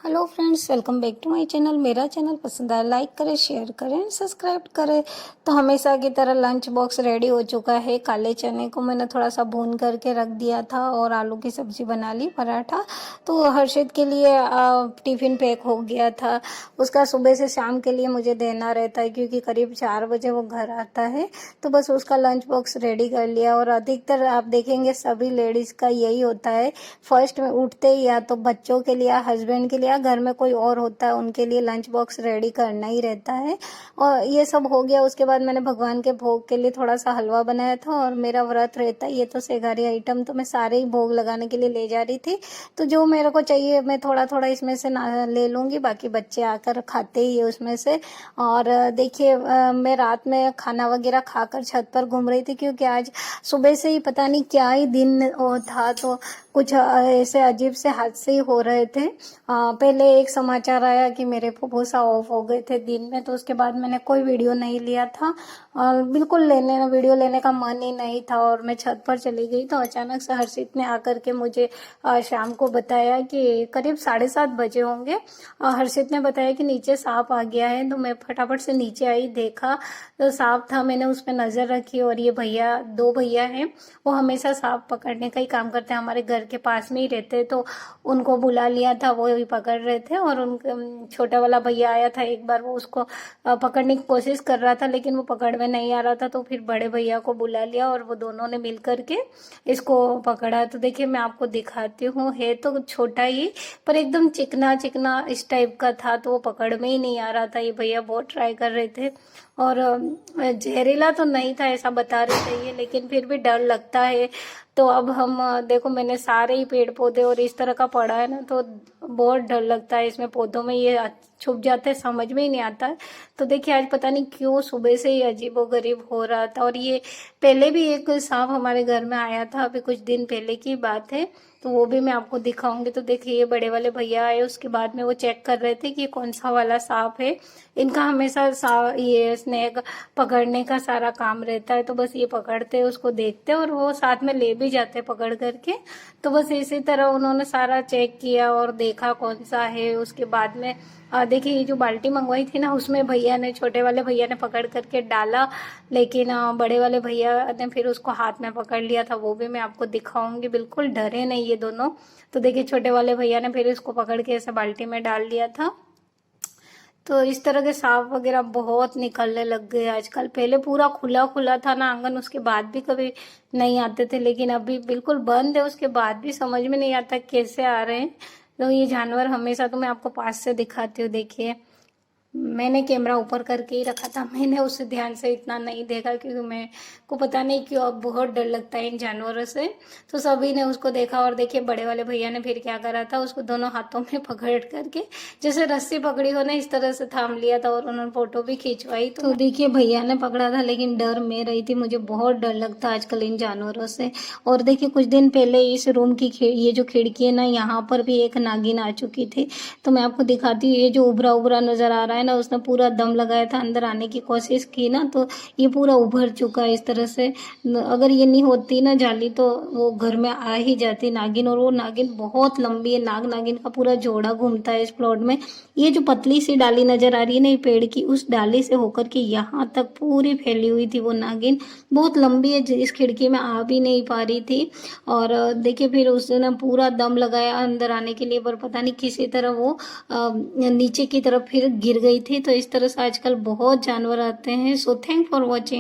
Hello friends, welcome back to my channel. मेरा channel पसंद आया लाइक करें, शेयर करें, सब्सक्राइब करें। तो हमेशा की तरह लंच बॉक्स रेडी हो चुका है। काले चने को मैंने थोड़ा सा भून करके रख दिया था और आलू की सब्जी बना ली, पराठा। तो हर्षित के लिए टिफ़िन पैक हो गया था। उसका सुबह से शाम के लिए मुझे देना रहता है क्योंकि करीब 4 बजे वो घर आता है। तो बस उसका लंच बॉक्स रेडी कर लिया। और अधिकतर आप देखेंगे सभी लेडीज़ का यही होता है, फर्स्ट में उठते ही या तो बच्चों के लिए, हस्बैंड के लिए, घर में कोई और होता है उनके लिए लंच बॉक्स रेडी करना ही रहता है। और ये सब हो गया। उसके बाद मैंने भगवान के भोग के लिए थोड़ा सा हलवा बनाया था और मेरा व्रत रहता है, ये तो सेगारी आइटम तो मैं सारे ही भोग लगाने के लिए ले जा रही थी। तो जो मेरे को चाहिए मैं थोड़ा थोड़ा इसमें से ना ले लूँगी, बाकी बच्चे आकर खाते ही है उसमें से। और देखिए मैं रात में खाना वगैरह खाकर छत पर घूम रही थी क्योंकि आज सुबह से ही पता नहीं क्या ही दिन था। तो कुछ ऐसे अजीब से हादसे ही हो रहे थे। पहले एक समाचार आया कि मेरे फुफ्फुसा ऑफ हो गए थे दिन में, तो उसके बाद मैंने कोई वीडियो नहीं लिया था और बिल्कुल वीडियो लेने का मन ही नहीं था। और मैं छत पर चली गई तो अचानक से हर्षित ने आकर के मुझे शाम को बताया कि करीब 7:30 बजे होंगे। हर्षित ने बताया कि नीचे सांप आ गया है। तो मैं फटाफट से नीचे आई, देखा तो सांप था। मैंने उस पर नज़र रखी और ये भैया, 2 भैया हैं, वो हमेशा सांप पकड़ने का ही काम करते हैं, हमारे घर के पास में ही रहते। तो उनको बुला लिया था, वो भी पकड़ रहे थे। और उनका छोटा वाला भैया आया था एक बार, वो उसको पकड़ने की कोशिश कर रहा था लेकिन वो पकड़ में नहीं आ रहा था। तो फिर बड़े भैया को बुला लिया और वो दोनों ने मिल करके इसको पकड़ा। तो देखिए मैं आपको दिखाती हूँ, है तो छोटा ही पर एकदम चिकना चिकना इस टाइप का था। तो वो पकड़ में ही नहीं आ रहा था। ये भैया बहुत ट्राई कर रहे थे और जहरीला तो नहीं था ऐसा बता रहे थे ये, लेकिन फिर भी डर लगता है। तो अब हम देखो, मैंने सारे ही पेड़ पौधे और इस तरह का पड़ा है ना, तो बहुत डर लगता है। इसमें पौधों में ये छुप जाते हैं, समझ में ही नहीं आता है। तो देखिए आज पता नहीं क्यों सुबह से ही अजीबोगरीब हो रहा था। और ये पहले भी एक सांप हमारे घर में आया था, अभी कुछ दिन पहले की बात है, तो वो भी मैं आपको दिखाऊंगी। तो देखिए ये बड़े वाले भैया आए, उसके बाद में वो चेक कर रहे थे कि कौन सा वाला सांप है। इनका हमेशा ये स्नेक पकड़ने का सारा काम रहता है। तो बस ये पकड़ते, उसको देखते और वो साथ में ले भी जाते पकड़ करके। तो बस इसी तरह उन्होंने सारा चेक किया और देखा कौन सा है। उसके बाद में देखिए ये जो बाल्टी मंगवाई थी ना, उसमें भैया ने, छोटे वाले भैया ने पकड़ करके डाला, लेकिन बड़े वाले भैया ने फिर उसको हाथ में पकड़ लिया था। वो भी मैं आपको दिखाऊंगी। बिल्कुल डरे नहीं ये दोनों। तो देखिए छोटे वाले भैया ने फिर इसको पकड़ के ऐसे बाल्टी में डाल दिया था। तो इस तरह के सांप वगैरह बहुत निकलने लग गए आजकल। पहले पूरा खुला खुला था ना आंगन, उसके बाद भी कभी नहीं आते थे, लेकिन अभी बिल्कुल बंद है। उसके बाद भी समझ में नहीं आता कैसे आ रहे हैं। तो ये जानवर हमेशा, तो मैं आपको पास से दिखाती हूँ। देखिए मैंने कैमरा ऊपर करके ही रखा था, मैंने उसे ध्यान से इतना नहीं देखा क्योंकि मैं को पता नहीं क्यों अब बहुत डर लगता है इन जानवरों से। तो सभी ने उसको देखा और देखिए बड़े वाले भैया ने फिर क्या करा था, उसको दोनों हाथों में पकड़ करके जैसे रस्सी पकड़ी हो ना, इस तरह से थाम लिया था और उन्होंने फोटो भी खिंचवाई। तो देखिए भैया ने पकड़ा था, लेकिन डर मैं रही थी, मुझे बहुत डर लगता है आजकल इन जानवरों से। और देखिए कुछ दिन पहले इस रूम की ये जो खिड़की है ना, यहाँ पर भी एक नागिन आ चुकी थी। तो मैं आपको दिखाती हूँ, ये जो उभरा उभरा नजर आ रहा है ना, उसने पूरा दम लगाया था, अंदर आने की कोशिश की ना, तो ये पूरा उभर चुका है इस तरह से। अगर ये नहीं होती ना जाली तो वो घर में आ ही जाती नागिन। और वो नागिन बहुत लंबी है, नाग नागिन का पूरा जोड़ा घूमता है इस प्लॉट में। ये जो पतली सी डाली नजर आ रही है ना, ये पेड़ की, उस डाली से होकर के यहाँ तक पूरी फैली हुई थी वो नागिन। बहुत लंबी है, इस खिड़की में आ भी नहीं पा रही थी। और देखिए फिर उसने पूरा दम लगाया अंदर आने के लिए, पर पता नहीं किसी तरह वो नीचे की तरफ फिर गिर गई थी। तो इस तरह से आजकल बहुत जानवर आते हैं। So thank for watching.